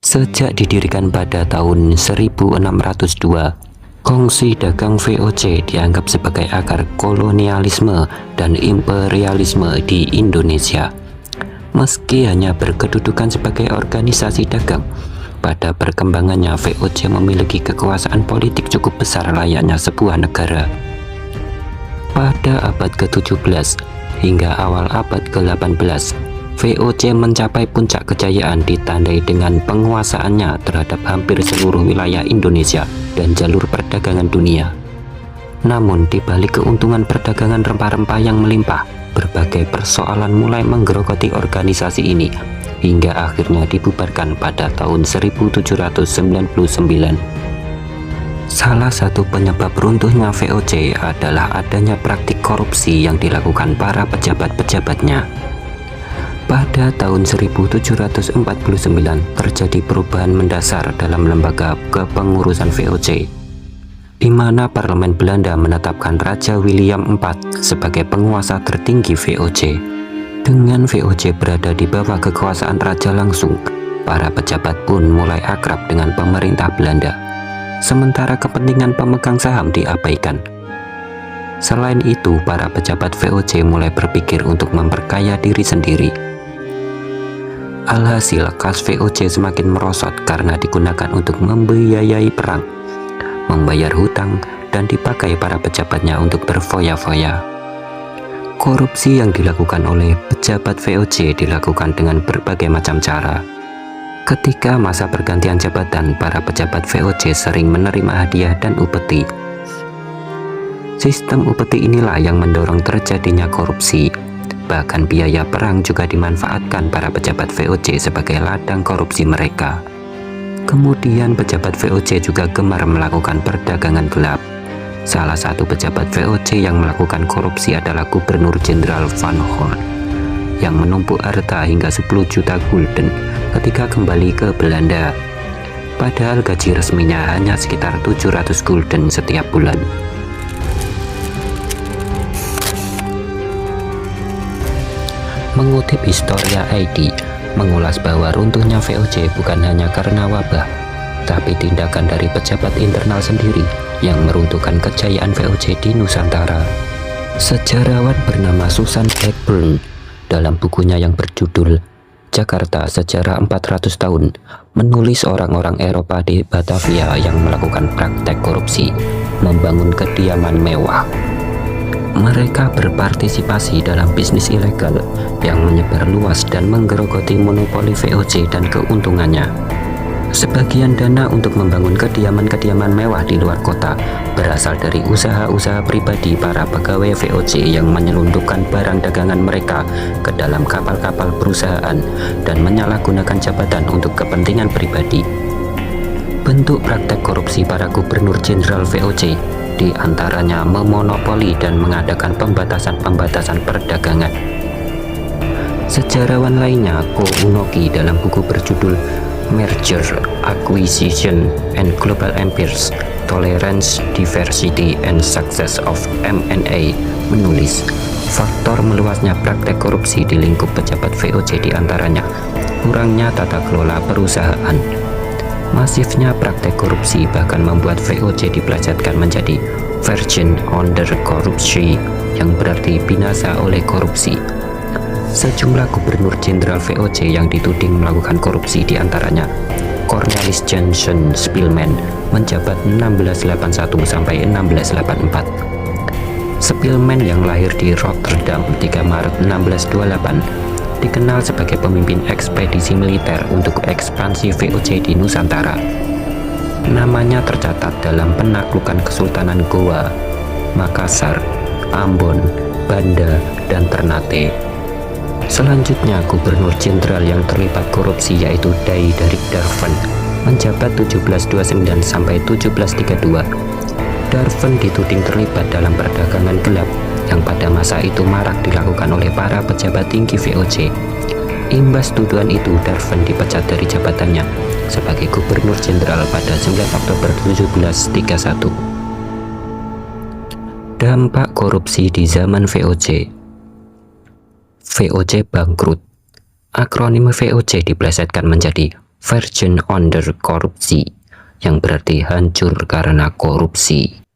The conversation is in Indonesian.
Sejak didirikan pada tahun 1602, kongsi dagang VOC dianggap sebagai akar kolonialisme dan imperialisme di Indonesia. Meski hanya berkedudukan sebagai organisasi dagang, pada perkembangannya VOC memiliki kekuasaan politik cukup besar layaknya sebuah negara. Pada abad ke-17 hingga awal abad ke-18, VOC mencapai puncak kejayaan ditandai dengan penguasaannya terhadap hampir seluruh wilayah Indonesia dan jalur perdagangan dunia. Namun di balik keuntungan perdagangan rempah-rempah yang melimpah, berbagai persoalan mulai menggerogoti organisasi ini hingga akhirnya dibubarkan pada tahun 1799. Salah satu penyebab runtuhnya VOC adalah adanya praktik korupsi yang dilakukan para pejabat-pejabatnya. Pada tahun 1749 terjadi perubahan mendasar dalam lembaga kepengurusan VOC, di mana parlemen Belanda menetapkan Raja William IV sebagai penguasa tertinggi VOC. Dengan VOC berada di bawah kekuasaan raja langsung, para pejabat pun mulai akrab dengan pemerintah Belanda, sementara kepentingan pemegang saham diabaikan. Selain itu, para pejabat VOC mulai berpikir untuk memperkaya diri sendiri. Alhasil, kas VOC semakin merosot karena digunakan untuk membiayai perang, membayar hutang, dan dipakai para pejabatnya untuk berfoya-foya. Korupsi yang dilakukan oleh pejabat VOC dilakukan dengan berbagai macam cara. Ketika masa pergantian jabatan, para pejabat VOC sering menerima hadiah dan upeti. Sistem upeti inilah yang mendorong terjadinya korupsi. Bahkan biaya perang juga dimanfaatkan para pejabat VOC sebagai ladang korupsi mereka. Kemudian pejabat VOC juga gemar melakukan perdagangan gelap. Salah satu pejabat VOC yang melakukan korupsi adalah Gubernur Jenderal Van Horn, yang menumpuk harta hingga 10 juta gulden ketika kembali ke Belanda. Padahal gaji resminya hanya sekitar 700 gulden setiap bulan. Mengutip Historia ID, mengulas bahwa runtuhnya VOC bukan hanya karena wabah, tapi tindakan dari pejabat internal sendiri yang meruntuhkan kejayaan VOC di Nusantara. Sejarawan bernama Susan Blackburn dalam bukunya yang berjudul Jakarta Sejarah 400 Tahun menulis orang-orang Eropa di Batavia yang melakukan praktek korupsi, membangun kediaman mewah. Mereka berpartisipasi dalam bisnis ilegal yang menyebar luas dan menggerogoti monopoli VOC dan keuntungannya. Sebagian dana untuk membangun kediaman-kediaman mewah di luar kota berasal dari usaha-usaha pribadi para pegawai VOC yang menyelundupkan barang dagangan mereka ke dalam kapal-kapal perusahaan dan menyalahgunakan jabatan untuk kepentingan pribadi. Bentuk praktek korupsi para gubernur jenderal VOC di antaranya memonopoli dan mengadakan pembatasan-pembatasan perdagangan. Sejarawan lainnya, Ko Unoki dalam buku berjudul Merger, Acquisition, and Global Empires, Tolerance, Diversity, and Success of M&A menulis, faktor meluasnya praktek korupsi di lingkup pejabat VOC di antaranya kurangnya tata kelola perusahaan. Masifnya praktek korupsi bahkan membuat VOC dipelesetkan menjadi Virgin Under Corruption, yang berarti binasa oleh korupsi. Sejumlah gubernur jenderal VOC yang dituding melakukan korupsi diantaranya Cornelis Johnson Spilman menjabat 1681 sampai 1684. Spilman yang lahir di Rotterdam 3 Maret 1628 dikenal sebagai pemimpin ekspedisi militer untuk ekspansi VOC di Nusantara. Namanya tercatat dalam penaklukan Kesultanan Goa, Makassar, Ambon, Banda, dan Ternate. Selanjutnya, gubernur jenderal yang terlibat korupsi yaitu Dai dari Darvan menjabat 1729 sampai 1732. Darvan dituding terlibat dalam perdagangan gelap yang pada masa itu marak dilakukan oleh para pejabat tinggi VOC. Imbas tuduhan itu, Darvan dipecat dari jabatannya sebagai gubernur jenderal pada 9 Oktober 1731. Dampak korupsi di zaman VOC. VOC bangkrut. Akronim VOC diplesetkan menjadi Virgin under korupsi, yang berarti hancur karena korupsi.